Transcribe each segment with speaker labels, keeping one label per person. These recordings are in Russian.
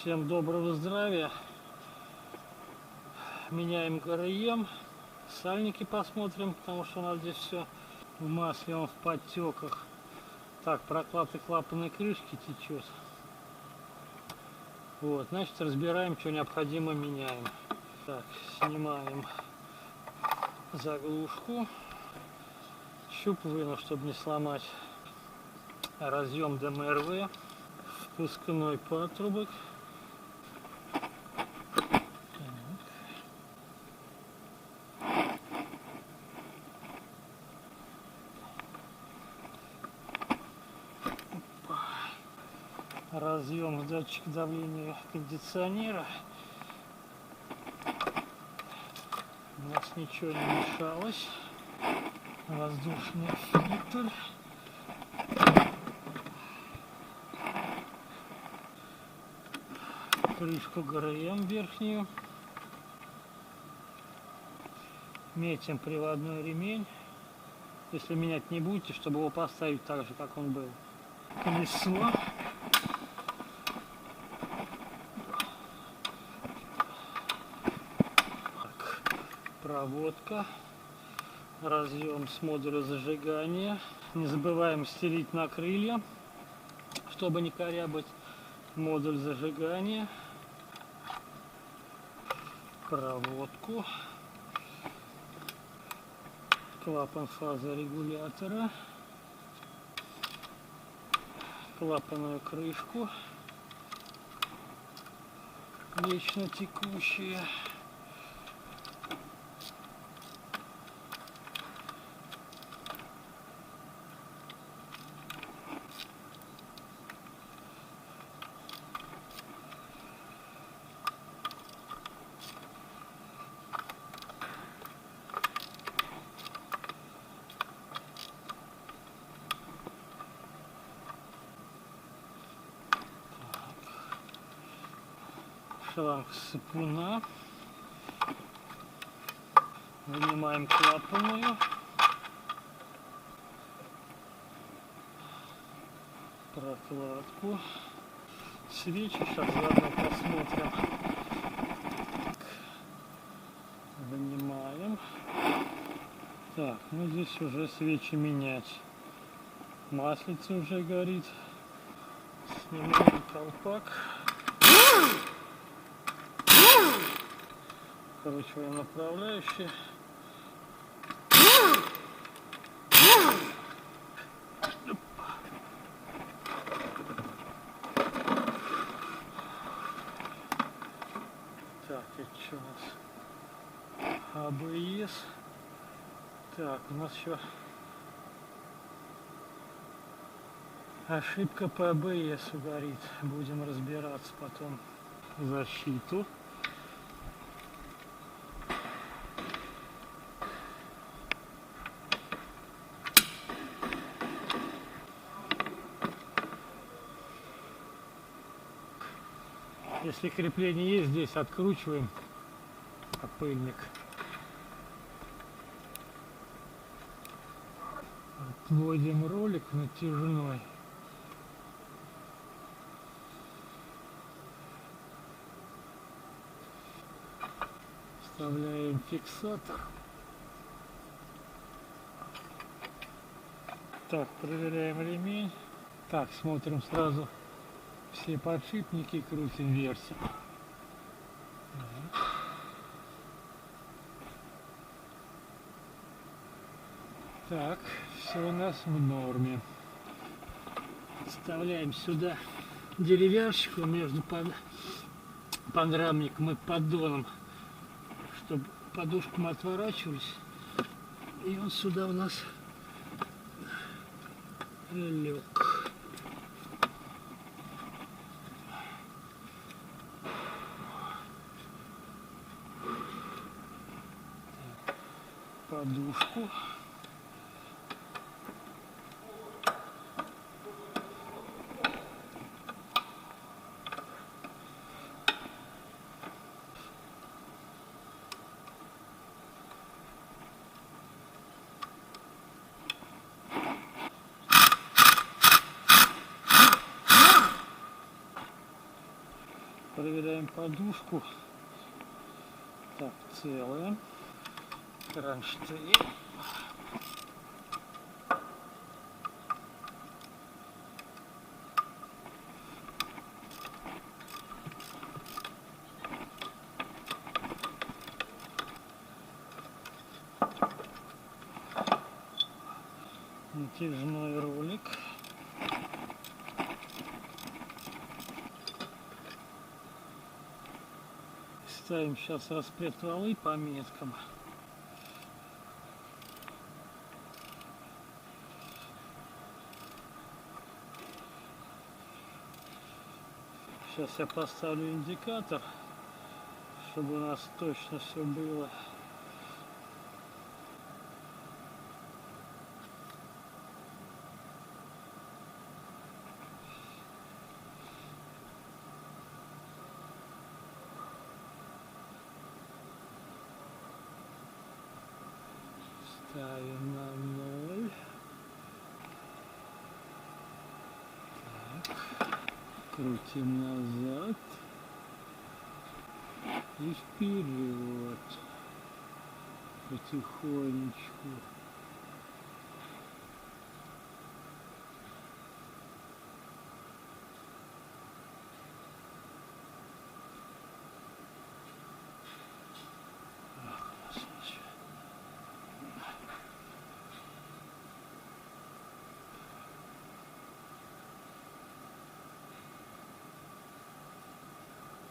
Speaker 1: Всем доброго здравия. Меняем ГРМ. Сальники посмотрим, потому что у нас здесь все в масле, он в подтеках. Так, прокладка клапанной крышки течет. Вот, значит, разбираем, что необходимо, меняем. Так, снимаем заглушку. Щуп выну, чтобы не сломать. Разъем ДМРВ. Впускной патрубок. Разъем датчик давления кондиционера. У нас ничего не мешалось. Воздушный фильтр. Крышку ГРМ верхнюю. Метим приводной ремень. Если менять не будете, чтобы его поставить так же, как он был. Колесо. Так, проводка. Разъем с модуля зажигания. Не забываем стелить на крылья, чтобы не корябать модуль зажигания. Проводку. Клапан фазорегулятора. Клапанную крышку. Вечно текущая. Шланг сыпуна. Вынимаем клапанную. Прокладку. Свечи сейчас заодно посмотрим. Вынимаем. Так, ну здесь уже свечи менять. Маслица уже горит. Снимаем колпак. Вкручиваем направляющие. Так, это что у нас? АБС. Так, у нас еще ошибка по АБС горит. Будем разбираться потом. Защиту. Если крепление есть, здесь откручиваем опыльник. Отводим ролик натяжной. Вставляем фиксатор. Так, проверяем ремень. Так, смотрим сразу. Все подшипники, крутим версию. Так, все у нас в норме. Вставляем сюда деревяшку между подрамником и поддоном, чтобы подушкам отворачивались. И он сюда у нас лег. Подушку. Проверяем подушку. Так, целая. Кронштейн. Натяжной ролик. Ставим сейчас распред валы по меткам. Сейчас я поставлю индикатор, чтобы у нас точно все было. Ставим на 0. Так. Крутим назад и вперед потихонечку.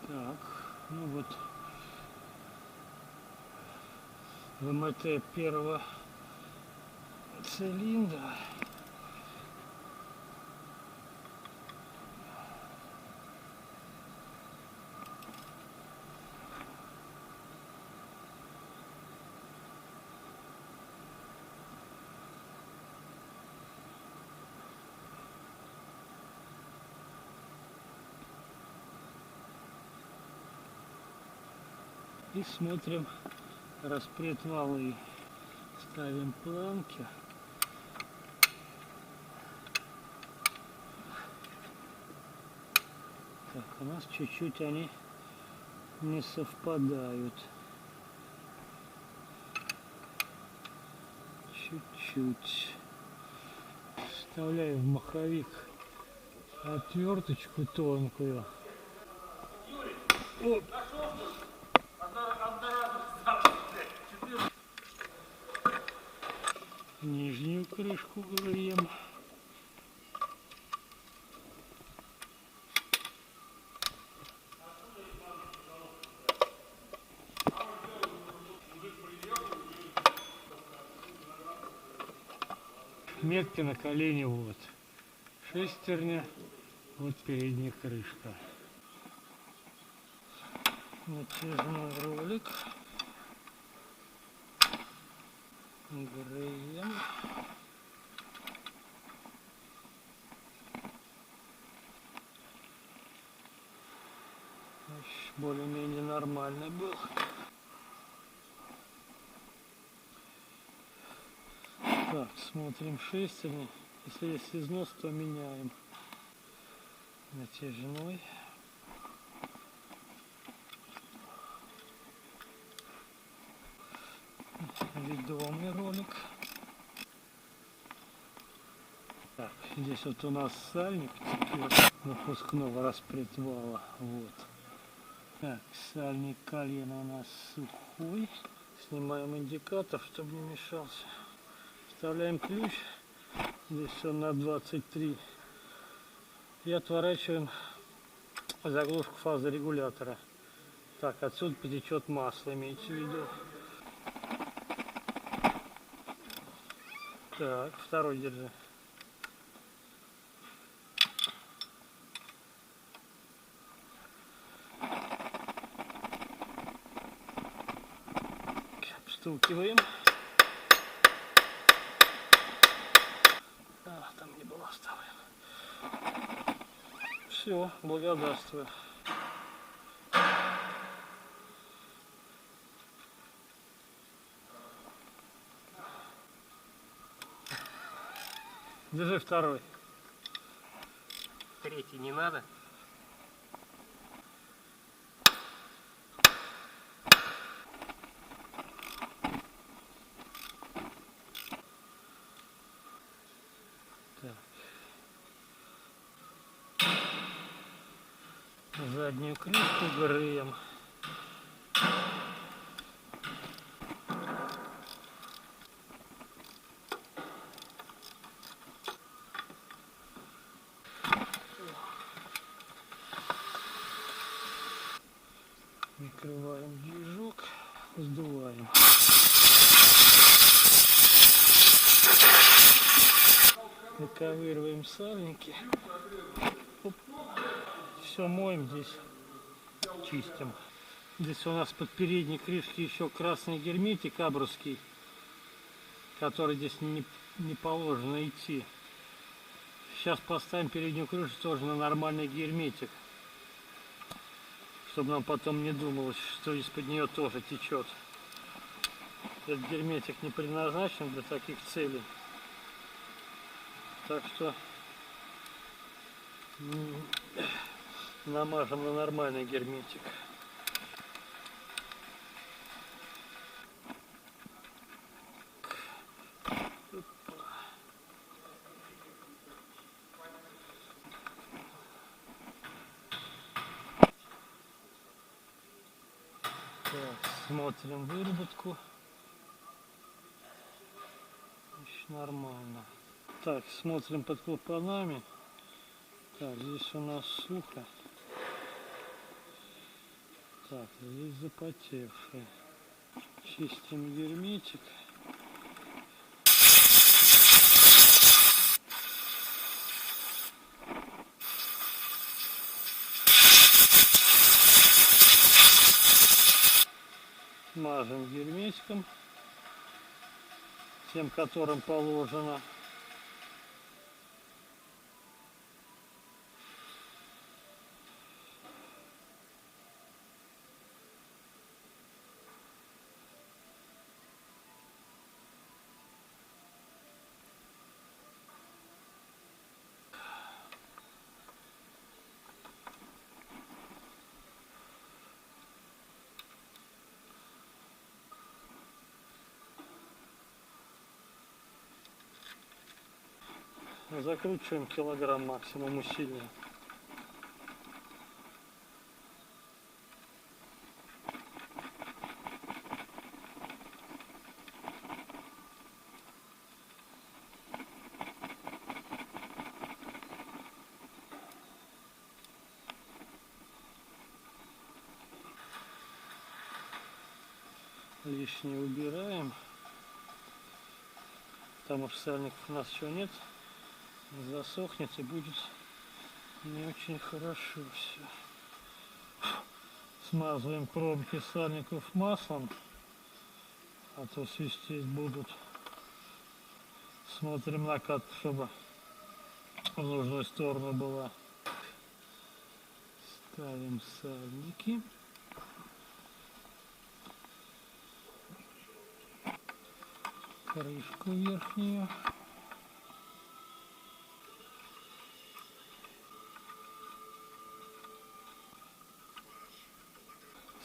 Speaker 1: Так, ну вот ВМТ первого цилиндра. И смотрим распред валы. Ставим планки. Так, у нас чуть-чуть они не совпадают. Чуть-чуть. Вставляю в маховик отверточку тонкую. Оп. Нижнюю крышку греем. Метки на колени вот. Шестерня, вот передняя крышка. Натяжной ролик. Греем. Более-менее нормальный был. Так, смотрим шестерни. Если есть износ, то меняем. Натяжной. Ведомый ролик. Так, здесь вот у нас сальник выпускного распредвала. Вот. Так, сальник колена у нас сухой. Снимаем индикатор, чтобы не мешался. Вставляем ключ. Здесь он на 23. И отворачиваем заглушку фазорегулятора. Так, отсюда потечет масло, имейте в виду. Так, второй держи. Обстукиваем. А, там не было оставлено. Все, благодарствую. Держи второй.
Speaker 2: Третий не надо.
Speaker 1: Заднюю крышку греем. Накрываем движок, сдуваем. Выковыриваем сальники. Все моем здесь, чистим. Здесь у нас под передней крышкой еще красный герметик абрусский, который здесь не положено идти. Сейчас поставим переднюю крышу тоже на нормальный герметик, чтобы нам потом не думалось, что из-под нее тоже течет. Этот герметик не предназначен для таких целей. Так что намажем на нормальный герметик. Так, смотрим выработку. Еще нормально. Так, смотрим под клапанами. Так, здесь у нас сухо. Так, здесь запотевший. Чистим герметик. Мажем герметиком, тем, которым положено. Закручиваем килограмм максимум усилия. Лишнее убираем, потому что сальников у нас еще нет. Засохнет и будет не очень хорошо все. Смазываем пробки сальников маслом, а то свистеть будут. Смотрим накат, чтобы в нужную сторону была. Ставим сальники. Крышку верхнюю.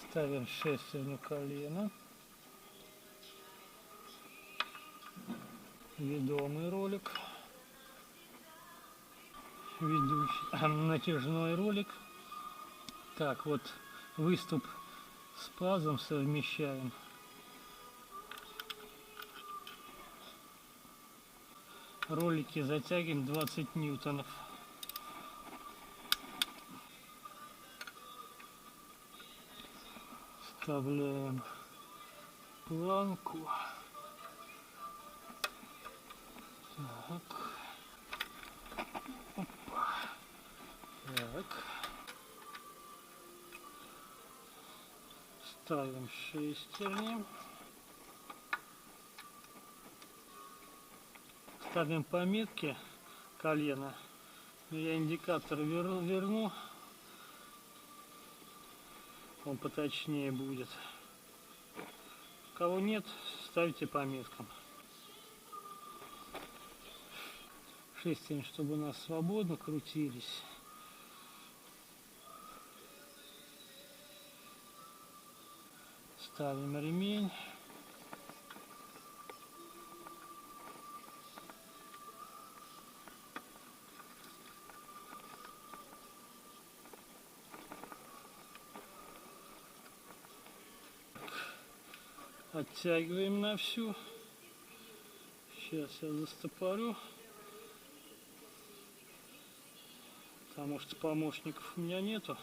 Speaker 1: Ставим шестерню колена. Ведомый ролик. Натяжной ролик. Так, вот выступ с пазом совмещаем. Ролики затягиваем 20 ньютонов. Вставляем планку. Так. Опа. Так. Ставим шестерни. Ставим пометки колена. Я индикатор верну. Он поточнее будет. Кого нет, ставьте по меткам. Шестерни, чтобы у нас свободно крутились. Ставим ремень. Оттягиваем на всю. Сейчас я застопорю, потому что помощников у меня нету.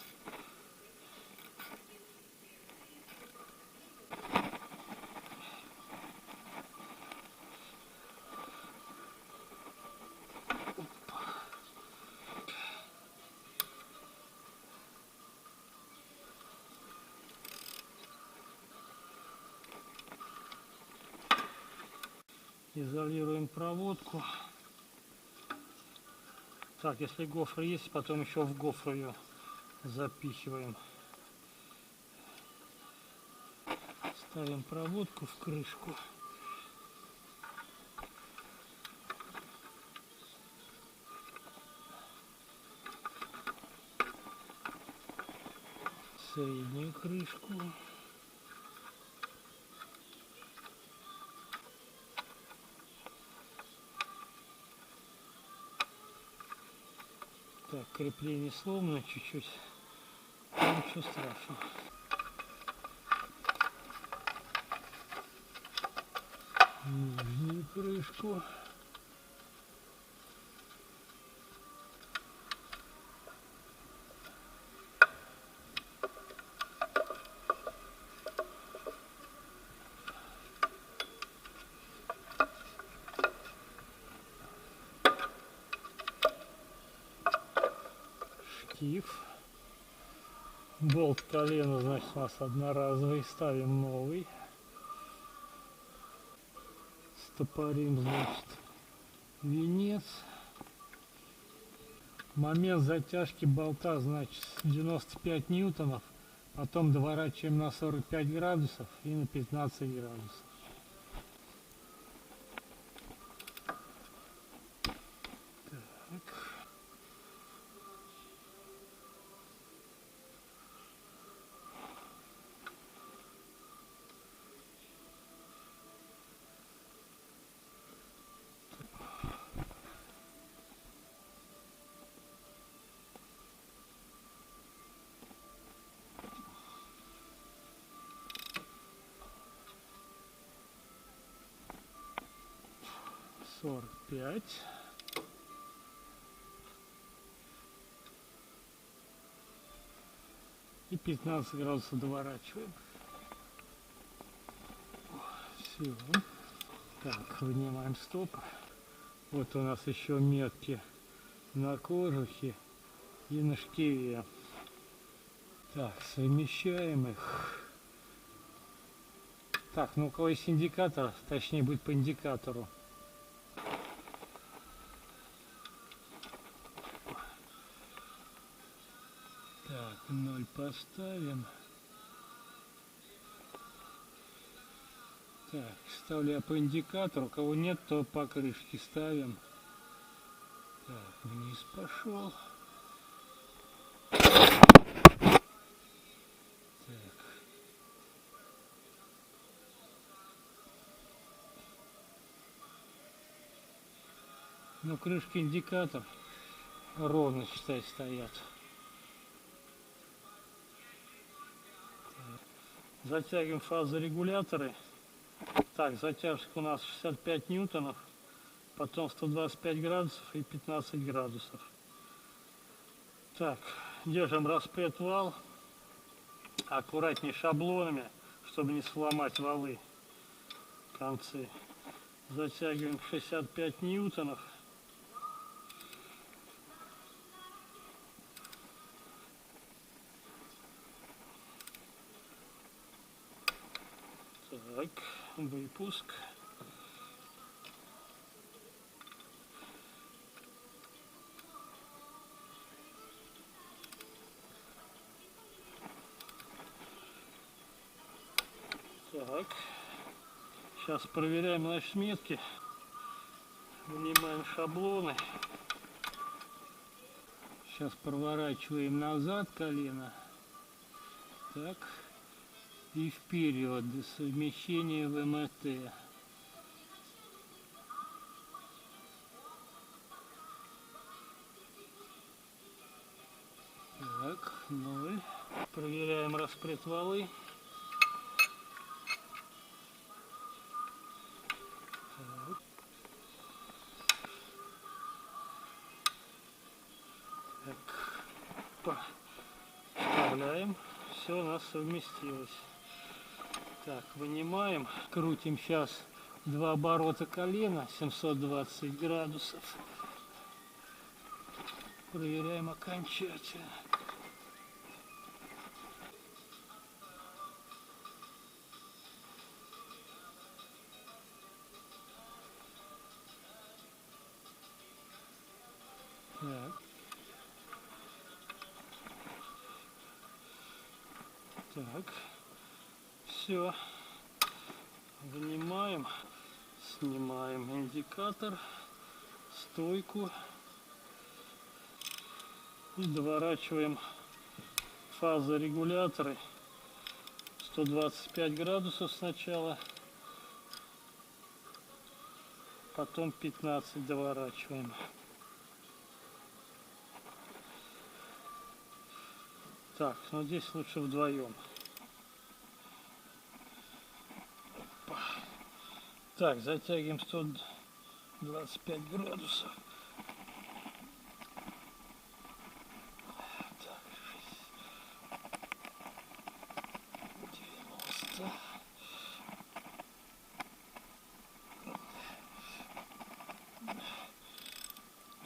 Speaker 1: Изолируем проводку. Так, если гофра есть, потом еще в гофру ее запихиваем. Ставим проводку в крышку. Среднюю крышку. Так, крепление сломано чуть-чуть. Ничего страшного. Нижнюю крышку. Штиф. Болт колена, значит, у нас одноразовый. Ставим новый. Стопорим, значит, венец. Момент затяжки болта, значит, 95 ньютонов. Потом доворачиваем на 45 градусов и на 15 градусов. Так. Сорок пять. И 15 градусов доворачиваем. Все. Так, вынимаем стоп. Вот у нас еще метки на кожухе и на шкиве. Так, совмещаем их. Так, ну у кого есть индикатор, точнее будет по индикатору. Так, 0 поставим. Так, вставляю по индикатору. У кого нет, то по крышке ставим. Так, вниз пошел. Так. Ну, крышки индикатор ровно, считай, стоят. Так. Затягиваем фазорегуляторы. Так, затяжка у нас 65 ньютонов, потом 125 градусов и 15 градусов. Так, держим распред вал, аккуратнее шаблонами, чтобы не сломать валы в конце. Затягиваем 65 ньютонов. Так, выпуск. Так, сейчас проверяем наши метки, вынимаем шаблоны. Сейчас проворачиваем назад колено. Так, и вперед до совмещения ВМТ. Так, 0. Проверяем распред валы. вставляем. Все у нас совместилось. Так, вынимаем. Крутим сейчас 2 оборота колена, 720 градусов. Проверяем окончательно. Так. Так. Все. Вынимаем. Снимаем индикатор, стойку и доворачиваем фазорегуляторы 125 градусов сначала, потом 15 доворачиваем. Так, ну здесь лучше вдвоем. Так, затягиваем 125 градусов. Так, 90.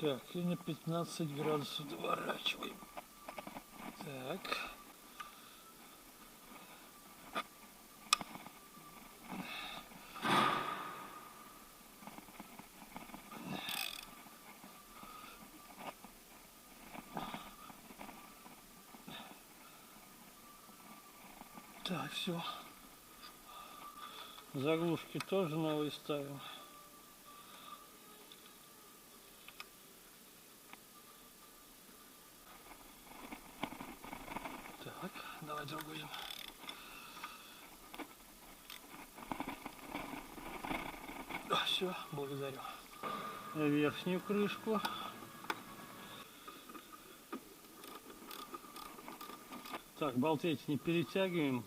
Speaker 1: Так, и на 15 градусов доворачиваем. Так. Так, все. Заглушки тоже новые ставим. Так, давай другую. Все, благодарю. Верхнюю крышку. Так, болты эти не перетягиваем.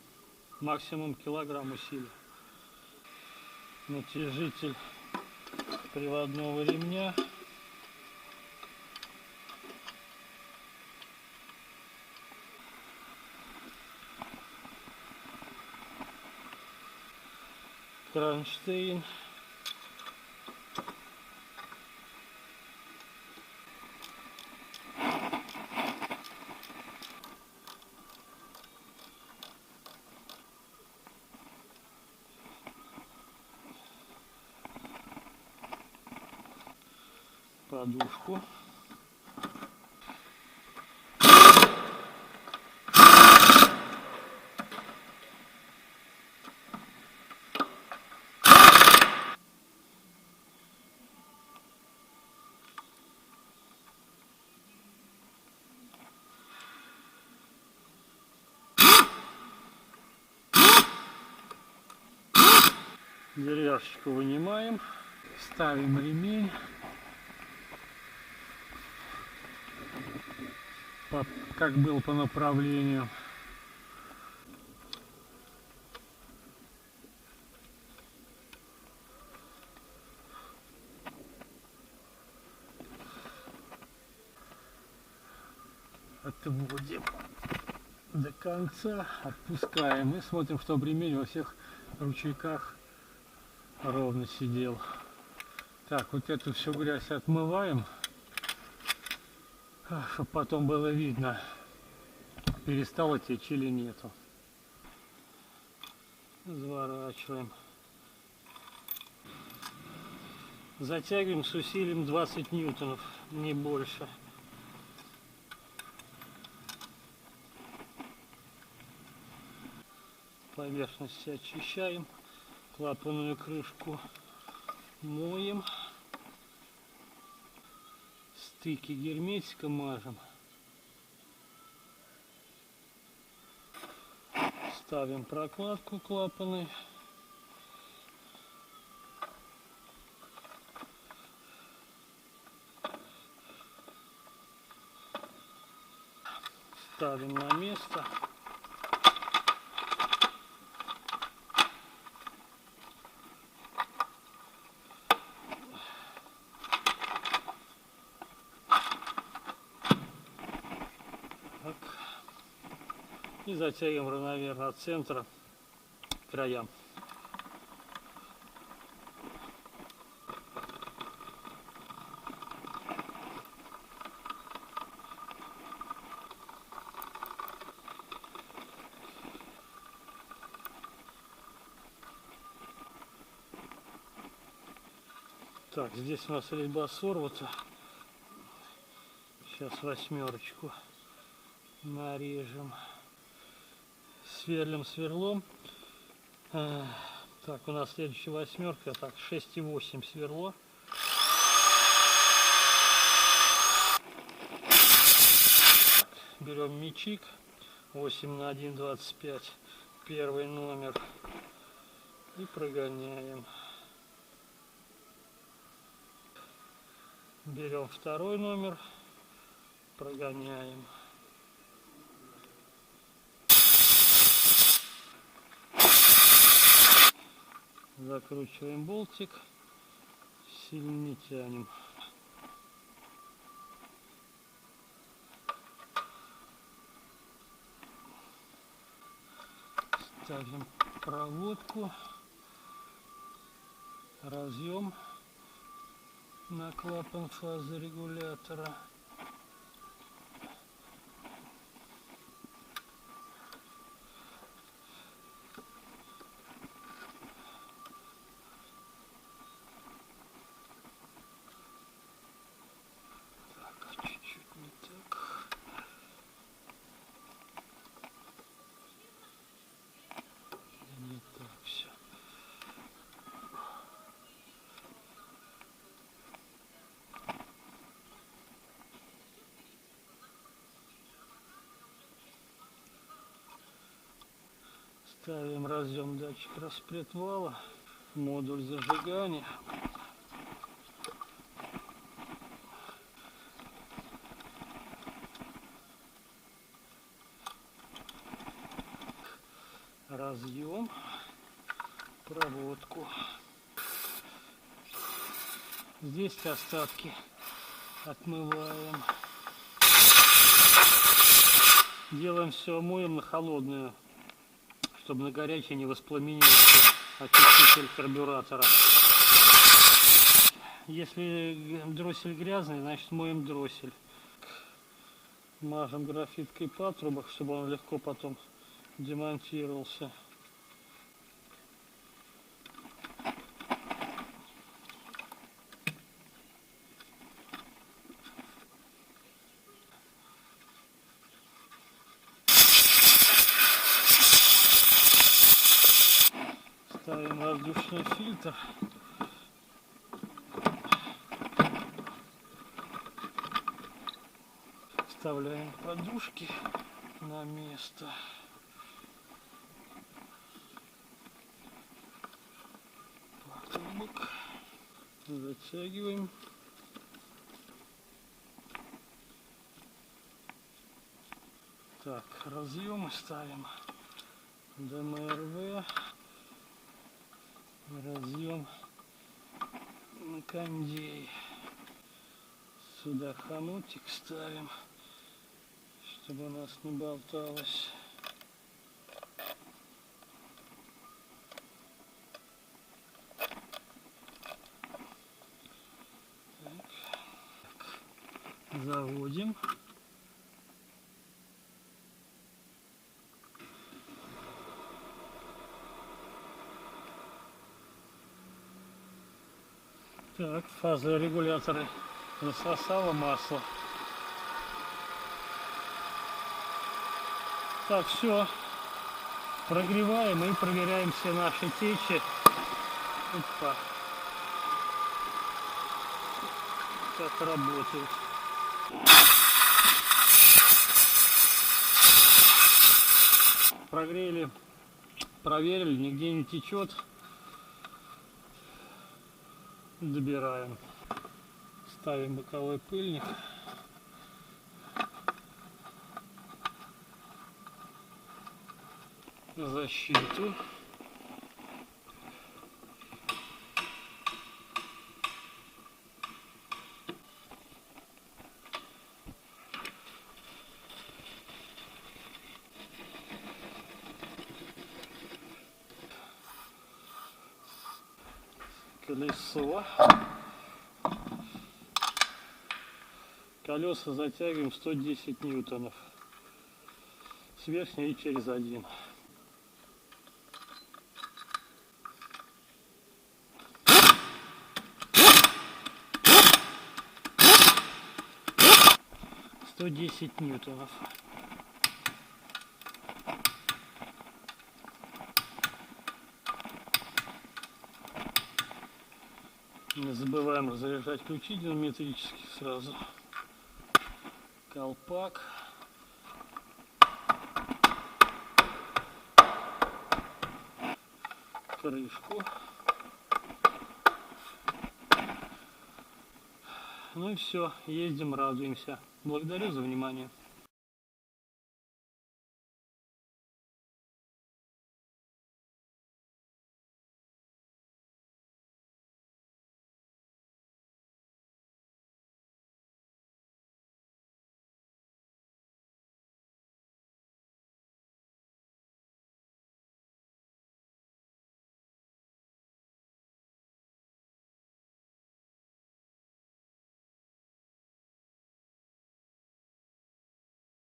Speaker 1: Максимум килограмм усилий. Натяжитель приводного ремня. Кронштейн. Подушку. Деревяшечку вынимаем, ставим ремень, как был по направлению. Отводим до конца, отпускаем и смотрим, чтобы ремень во всех ручейках ровно сидел. Так, вот эту всю грязь отмываем, чтобы потом было видно, перестало течь или нету. Разворачиваем. Затягиваем с усилием 20 ньютонов, не больше. Поверхность очищаем, клапанную крышку моем, стыки герметиком мажем, ставим прокладку клапаны, ставим на место. Так. И затягиваем равномерно от центра к краям. Так, здесь у нас резьба сорвата. Сейчас 8 нарежем. Сверлим сверлом. Так, у нас следующая 8. Так, 6,8 сверло. Берем мячик 8 на 1,25. Первый номер. И прогоняем. Берем второй номер, прогоняем. Закручиваем болтик, сильно тянем. Ставим проводку, разъем на клапан фазорегулятора. Так, чуть-чуть не так. Не так все. Ставим разъем датчик распредвала, модуль зажигания. Разъем, проводку. Здесь остатки отмываем. Делаем все, моем на холодную, чтобы на горячее не воспламенился очиститель карбюратора. Если дроссель грязный, значит моем дроссель. Мажем графиткой патрубок, чтобы он легко потом демонтировался. Ставим воздушный фильтр. Вставляем подушки на место. Патрубок. Затягиваем. Так, разъемы ставим. ДМРВ. Разъем на кондей. Сюда хомутик ставим, чтобы у нас не болталось. Так. Заводим. Так, фазорегуляторы насосало масло. Так, все. Прогреваем и проверяем все наши течи. Опа. Как работает. Прогрели, проверили, нигде не течет. Добираем. Ставим боковой пыльник. Защиту. колесо. Колеса затягиваем 110 ньютонов. С верхней и через один. Ньютонов. Не забываем разряжать ключи динамометрически сразу. Колпак. Крышку. Ну и все, ездим, радуемся. Благодарю за внимание.